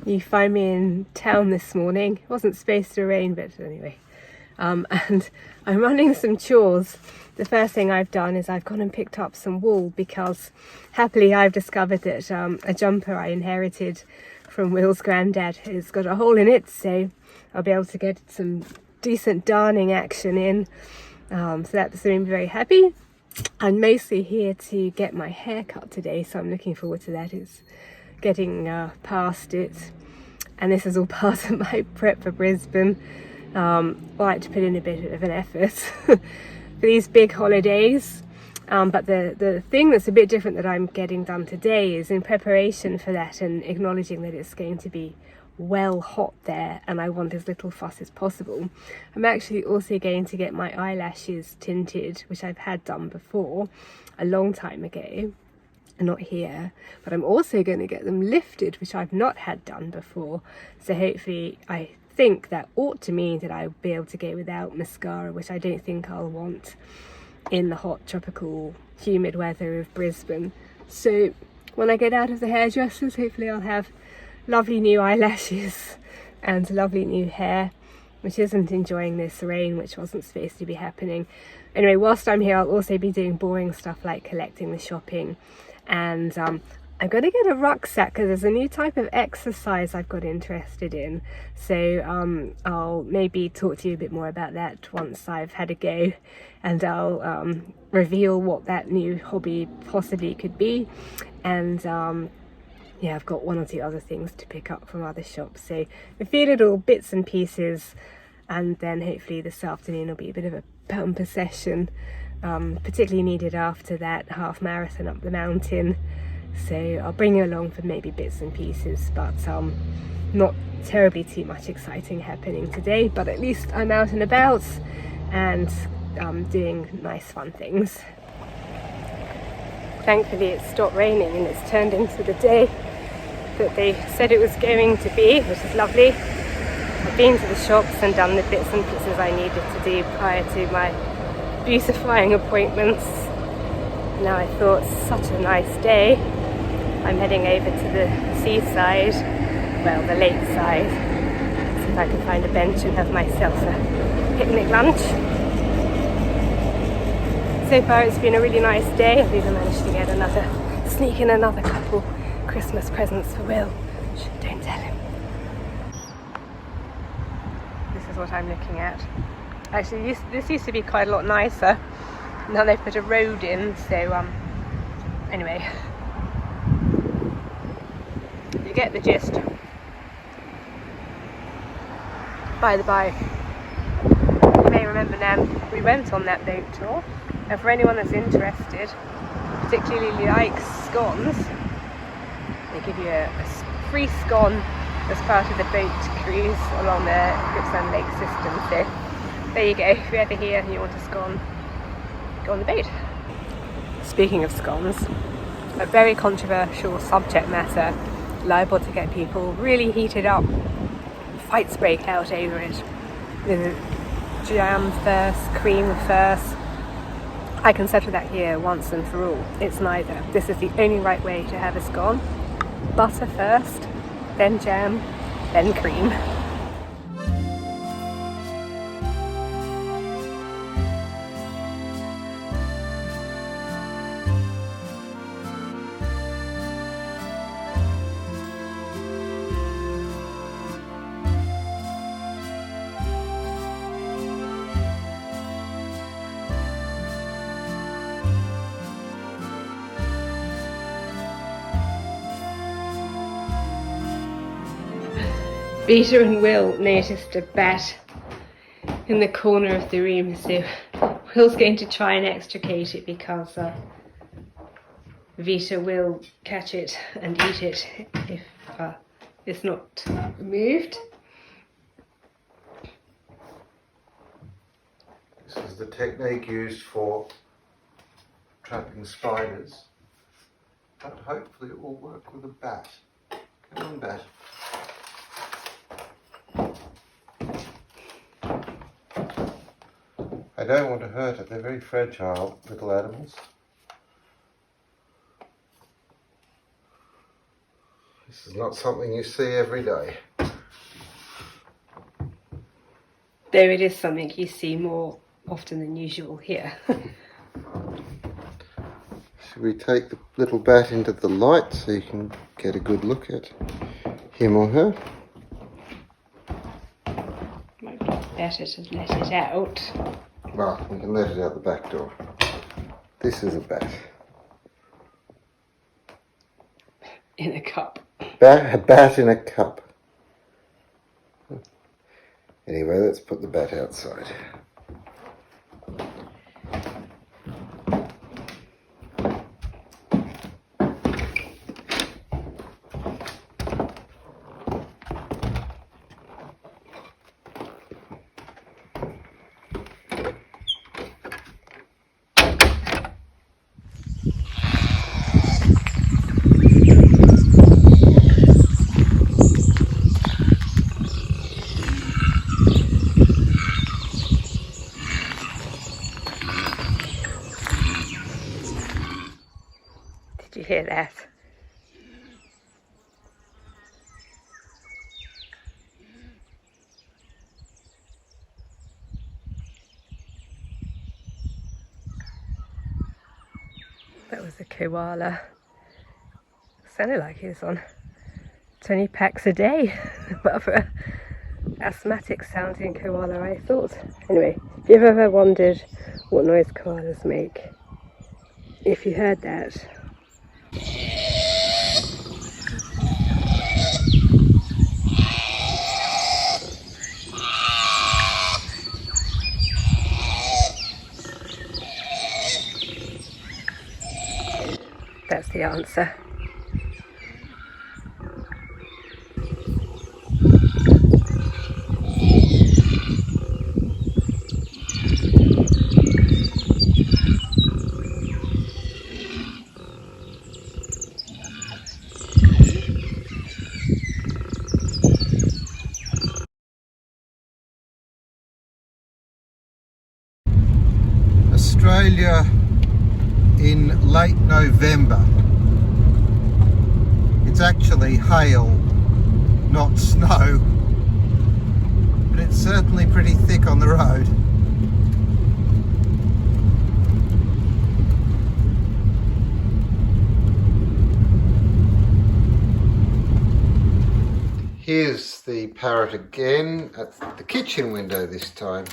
You find me in town this morning. It wasn't supposed to rain, but anyway. And I'm running some chores. The first thing I've done is I've gone and picked up some wool because happily I've discovered that a jumper I inherited from Will's granddad has got a hole in it, so I'll be able to get some decent darning action in. So that's made me very happy. I'm mostly here to get my hair cut today, so I'm looking forward to that. It's getting past it, and this is all part of my prep for Brisbane. I like to put in a bit of an effort for these big holidays, but the thing that's a bit different that I'm getting done today is in preparation for that and acknowledging that it's going to be well hot there and I want as little fuss as possible. I'm actually also going to get my eyelashes tinted, which I've had done before a long time ago, not here, but I'm also going to get them lifted, which I've not had done before. So hopefully, I think that ought to mean that I'll be able to go without mascara, which I don't think I'll want in the hot, tropical, humid weather of Brisbane. So when I get out of the hairdressers, hopefully I'll have lovely new eyelashes and lovely new hair, which isn't enjoying this rain, which wasn't supposed to be happening. Anyway, whilst I'm here, I'll also be doing boring stuff like collecting the shopping, and I'm going to get a rucksack because there's a new type of exercise I've got interested in. So I'll maybe talk to you a bit more about that once I've had a go, and I'll reveal what that new hobby possibly could be. And yeah, I've got one or two other things to pick up from other shops. So a few little bits and pieces, and then hopefully this afternoon will be a bit of a bumper session, particularly needed after that half marathon up the mountain. So I'll bring you along for maybe bits and pieces, but not terribly too much exciting happening today, but at least I'm out and about and doing nice fun things. Thankfully it stopped raining and it's turned into the day that they said it was going to be, which is lovely. I've been to the shops and done the bits and pieces I needed to do prior to my beautifying appointments. Now I thought, such a nice day, I'm heading over to the seaside, well, the lakeside, see if I can find a bench and have myself a picnic lunch. So far it's been a really nice day. I've even managed to sneak in another couple Christmas presents for Will. Shh, don't tell him. This is what I'm looking at. Actually, this used to be quite a lot nicer. Now they've put a road in, so anyway, you get the gist. By the by, you may remember now we went on that boat tour, and for anyone that's interested, particularly likes scones, they give you a free scone as part of the boat cruise along the Gippsland Lake system. So there you go, if you're ever here and you want a scone, go on the boat. Speaking of scones, a very controversial subject matter, liable to get people really heated up. Fights break out over it. Jam first, cream first. I can settle that here once and for all. It's neither. This is the only right way to have a scone. Butter first, then jam, then cream. Vita and Will noticed a bat in the corner of the room, so Will's going to try and extricate it because Vita will catch it and eat it if it's not removed. This is the technique used for trapping spiders, but hopefully it will work with a bat. Come on, bat. I don't want to hurt it, they're very fragile little animals. This is not something you see every day. Though it is something you see more often than usual here. Should we take the little bat into the light so you can get a good look at him or her? Might be better to let it out. Well, we can let it out the back door. This is a bat. In a cup. A bat in a cup. Anyway, let's put the bat outside. Did you hear that? That was a koala. Sounded like he was on 20 packs a day. But for an asthmatic sounding koala, I thought. Anyway, if you've ever wondered what noise koalas make, if you heard that, that's the answer. Australia in late November. It's actually hail, not snow, but it's certainly pretty thick on the road. Here's the parrot again at the kitchen window this time.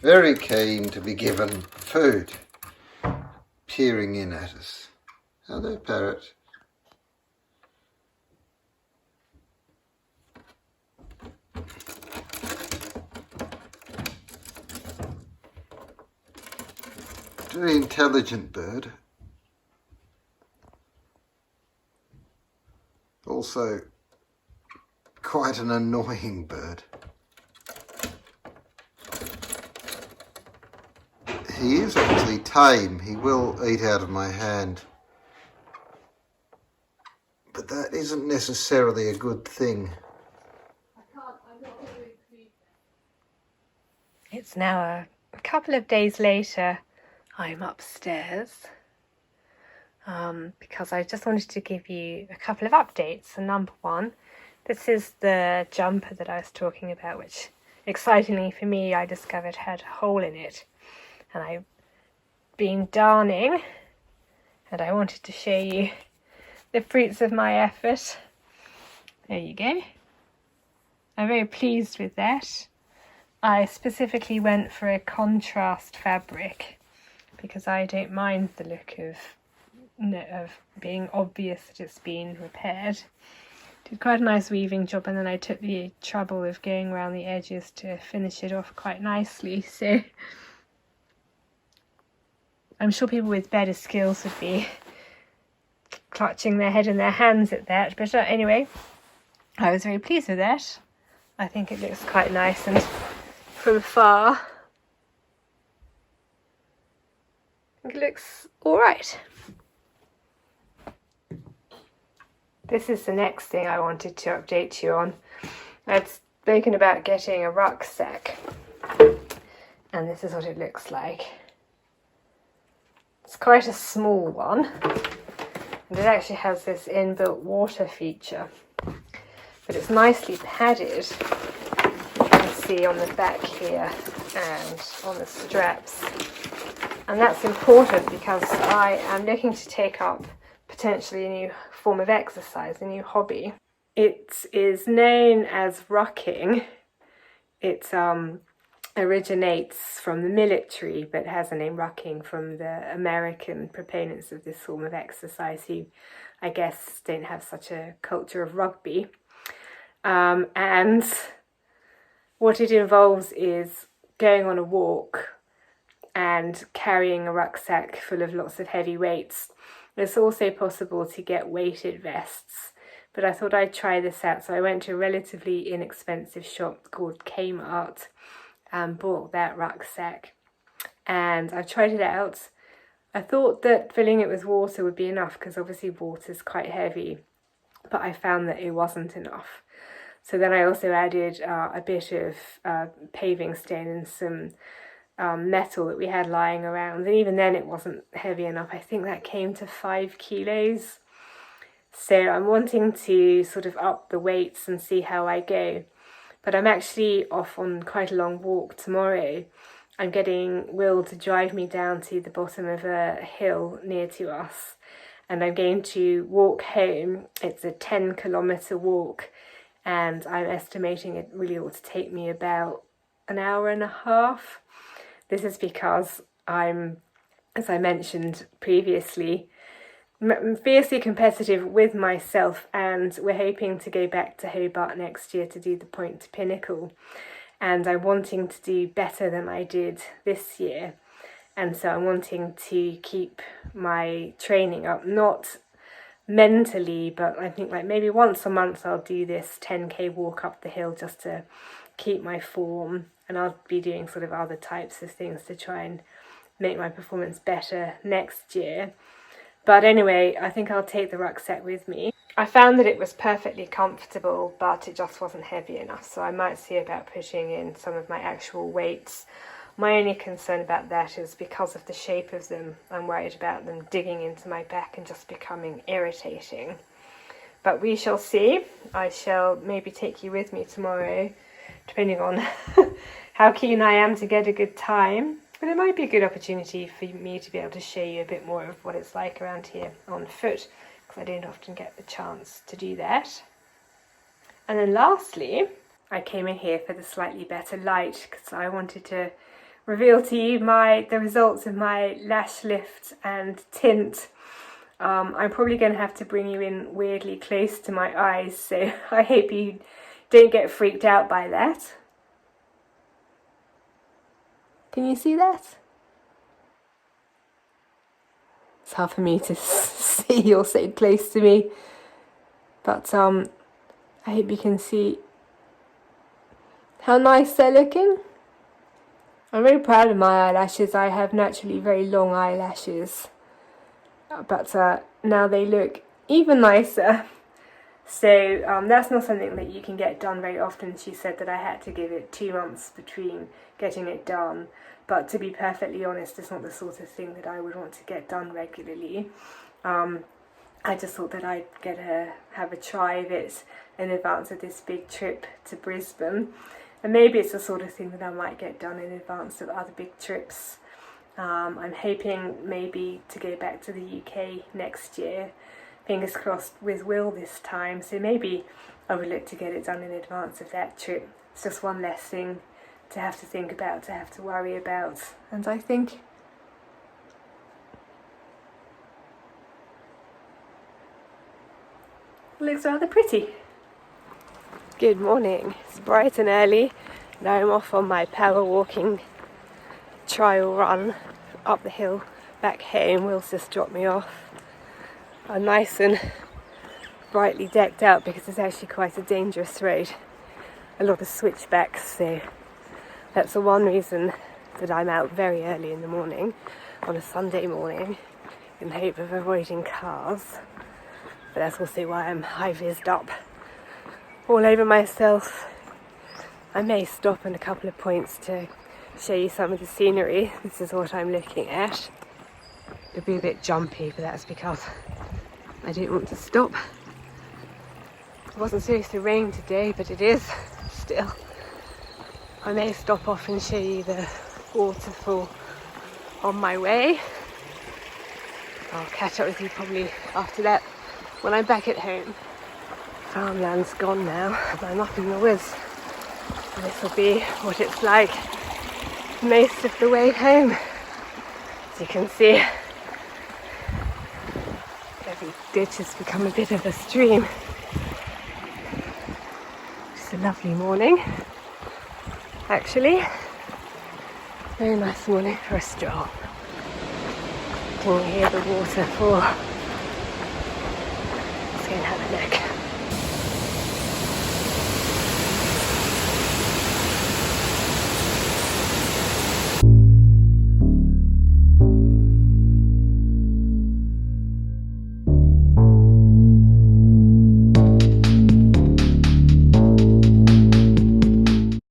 Very keen to be given food, peering in at us. Hello, parrot. Very intelligent bird. Also quite an annoying bird. He is actually tame. He will eat out of my hand. But that isn't necessarily a good thing. It's now a couple of days later. I'm upstairs because I just wanted to give you a couple of updates. So number one, this is the jumper that I was talking about, which excitingly for me I discovered had a hole in it. And I've been darning, and I wanted to show you the fruits of my effort. There you go. I'm very pleased with that. I specifically went for a contrast fabric because I don't mind the look of being obvious that it's been repaired. Did quite a nice weaving job, and then I took the trouble of going around the edges to finish it off quite nicely. So I'm sure people with better skills would be clutching their head in their hands at that. But anyway, I was very pleased with that. I think it looks quite nice, and from afar, I think it looks alright. This is the next thing I wanted to update you on. I'd spoken about getting a rucksack, and this is what it looks like. It's quite a small one, And it actually has this inbuilt water feature, but it's nicely padded. You can see on the back here and on the straps. And that's important because I am looking to take up potentially a new form of exercise, a new hobby. It is known as rucking. It originates from the military, but has a name rucking from the American proponents of this form of exercise, who I guess don't have such a culture of rugby. And what it involves is going on a walk and carrying a rucksack full of lots of heavy weights. It's also possible to get weighted vests, but I thought I'd try this out. So I went to a relatively inexpensive shop called Kmart and bought that rucksack, and I tried it out. I thought that filling it with water would be enough because obviously water is quite heavy, but I found that it wasn't enough. So then I also added a bit of paving stone and some metal that we had lying around, and even then it wasn't heavy enough. I think that came to 5 kilos. So I'm wanting to sort of up the weights and see how I go. But I'm actually off on quite a long walk tomorrow. I'm getting Will to drive me down to the bottom of a hill near to us, and I'm going to walk home. It's a 10-kilometre walk, and I'm estimating it really ought to take me about an hour and a half. This is because I'm, as I mentioned previously, fiercely competitive with myself, and we're hoping to go back to Hobart next year to do the Point to Pinnacle, and I'm wanting to do better than I did this year, and so I'm wanting to keep my training up, not mentally, but I think like maybe once a month I'll do this 10k walk up the hill just to keep my form, and I'll be doing sort of other types of things to try and make my performance better next year. But anyway, I think I'll take the rucksack with me. I found that it was perfectly comfortable, but it just wasn't heavy enough, so I might see about putting in some of my actual weights. My only concern about that is because of the shape of them. I'm worried about them digging into my back and just becoming irritating. But we shall see. I shall maybe take you with me tomorrow, depending on how keen I am to get a good time. But it might be a good opportunity for me to be able to show you a bit more of what it's like around here on foot, because I don't often get the chance to do that. And then lastly, I came in here for the slightly better light because I wanted to reveal to you the results of my lash lift and tint. I'm probably going to have to bring you in weirdly close to my eyes, so I hope you don't get freaked out by that. Can you see that? It's hard for me to see, you're so close to me, but I hope you can see how nice they're looking. I'm very proud of my eyelashes. I have naturally very long eyelashes, but now they look even nicer. So that's not something that you can get done very often. She said that I had to give it 2 months between getting it done, but to be perfectly honest, it's not the sort of thing that I would want to get done regularly. I just thought that I'd have a try of it in advance of this big trip to Brisbane, and maybe it's the sort of thing that I might get done in advance of other big trips. I'm hoping maybe to go back to the UK next year, fingers crossed with Will this time, so maybe I would look to get it done in advance of that trip. It's just one less thing to have to think about, to have to worry about, and I think it looks rather pretty. Good morning, it's bright and early. Now I'm off on my power walking trial run up the hill back home. Will's just dropped me off. I'm nice and brightly decked out because it's actually quite a dangerous road. A lot of switchbacks, so that's the one reason that I'm out very early in the morning on a Sunday morning in the hope of avoiding cars. But that's also why I'm high-vised up all over myself. I may stop in a couple of points to show you some of the scenery. This is what I'm looking at. It'll be a bit jumpy, but that's because I didn't want to stop. It wasn't supposed to rain today, but it is still. I may stop off and show you the waterfall on my way. I'll catch up with you probably after that when I'm back at home. Farmland's gone now and I'm up in the woods. And this will be what it's like most of the way home. As you can see, every ditch has become a bit of a stream. It's a lovely morning, actually. Very nice morning for a stroll. You can hear the waterfall. Let's go and have a look.